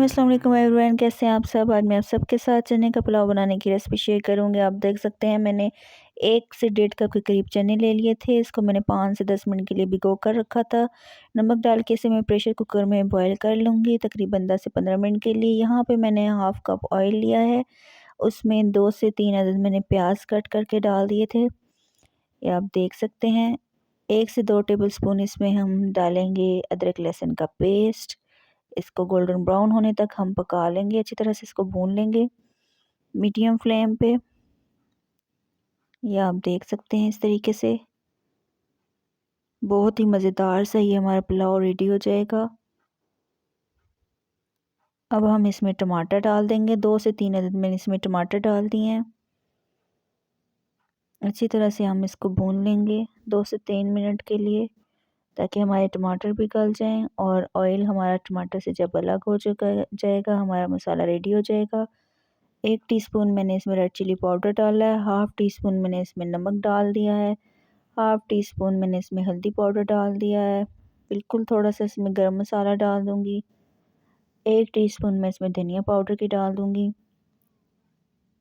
अस्सलाम वालेकुम एवरीवन, कैसे हैं आप सब। आज मैं आप सबके साथ चने का पुलाव बनाने की रेसिपी शेयर करूंगी। आप देख सकते हैं मैंने 1 से 1.5 कप के करीब चने ले लिए थे। इसको मैंने 5 से 10 मिनट के लिए भिगो कर रखा था। नमक डाल के इसे मैं प्रेशर कुकर में बॉयल कर लूँगी तकरीबन 10 से 15 मिनट के लिए। यहाँ पे मैंने हाफ़ कप ऑयल लिया है, उसमें 2 से 3 अदद मैंने प्याज कट करके डाल दिए थे, ये आप देख सकते हैं। 1 से 2 टेबल स्पून इसमें हम डालेंगे अदरक लहसुन का पेस्ट। इसको गोल्डन ब्राउन होने तक हम पका लेंगे, अच्छी तरह से इसको भून लेंगे मीडियम फ्लेम पे। ये आप देख सकते हैं इस तरीके से बहुत ही मज़ेदार सा ये हमारा पुलाव रेडी हो जाएगा। अब हम इसमें टमाटर डाल देंगे, 2 से 3 अदद मैंने इसमें टमाटर डाल दिए हैं। अच्छी तरह से हम इसको भून लेंगे 2 से 3 मिनट के लिए, ताकि हमारे टमाटर भी गल जाएं और ऑयल हमारा टमाटर से जब अलग हो जाएगा हमारा मसाला रेडी हो जाएगा। 1 टीस्पून मैंने इसमें रेड चिली पाउडर डाला है, हाफ़ टी स्पून मैंने इसमें नमक डाल दिया है, हाफ़ टी स्पून मैंने इसमें हल्दी पाउडर डाल दिया है, बिल्कुल थोड़ा सा इसमें गरम मसाला डाल दूँगी, 1 टीस्पून मैं इसमें धनिया पाउडर की डाल दूँगी।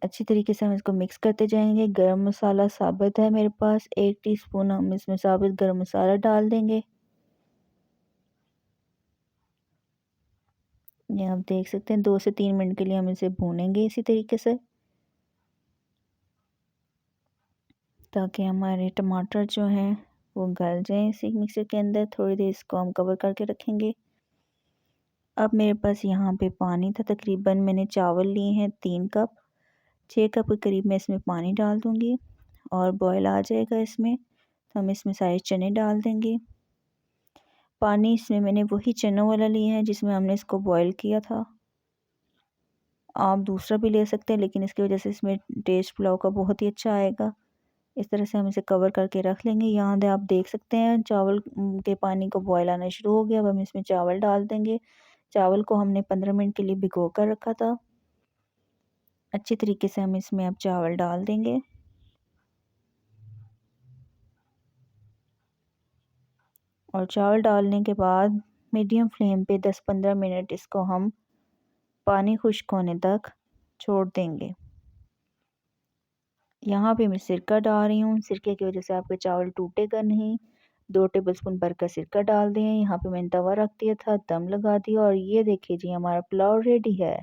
अच्छी तरीके से हम इसको मिक्स करते जाएंगे। गरम मसाला साबित है मेरे पास, 1 टीस्पून हम इसमें साबित गरम मसाला डाल देंगे। ये आप देख सकते हैं 2 से 3 मिनट के लिए हम इसे भूनेंगे इसी तरीके से, ताकि हमारे टमाटर जो हैं वो गल जाएं इसी मिक्सर के अंदर। थोड़ी देर इसको हम कवर करके रखेंगे। अब मेरे पास यहाँ पे पानी था, तकरीबन मैंने चावल लिए हैं 3 कप, 6 कप के करीब मैं इसमें पानी डाल दूँगी और बॉयल आ जाएगा इसमें तो हम इसमें सारे चने डाल देंगे। पानी इसमें मैंने वही चनों वाला लिया है जिसमें हमने इसको बॉयल किया था। आप दूसरा भी ले सकते हैं, लेकिन इसकी वजह से इसमें टेस्ट पुलाव का बहुत ही अच्छा आएगा। इस तरह से हम इसे कवर करके रख लेंगे। यहाँ दे आप देख सकते हैं चावल के पानी को बॉयल आना शुरू हो गया। अब हम इसमें चावल डाल देंगे। चावल को हमने 15 मिनट के लिए भिगो कर रखा था। अच्छी तरीके से हम इसमें अब चावल डाल देंगे और चावल डालने के बाद मीडियम फ्लेम पे 10-15 मिनट इसको हम पानी खुश्क होने तक छोड़ देंगे। यहाँ पे मैं सिरका डाल रही हूँ, सिरके की वजह से आपके चावल टूटेगा नहीं। 2 टेबलस्पून भर कर सिरका डाल दें। यहाँ पे मैंने तवा रख दिया था, दम लगा दिया और ये देखिए जी हमारा पुलाव रेडी है।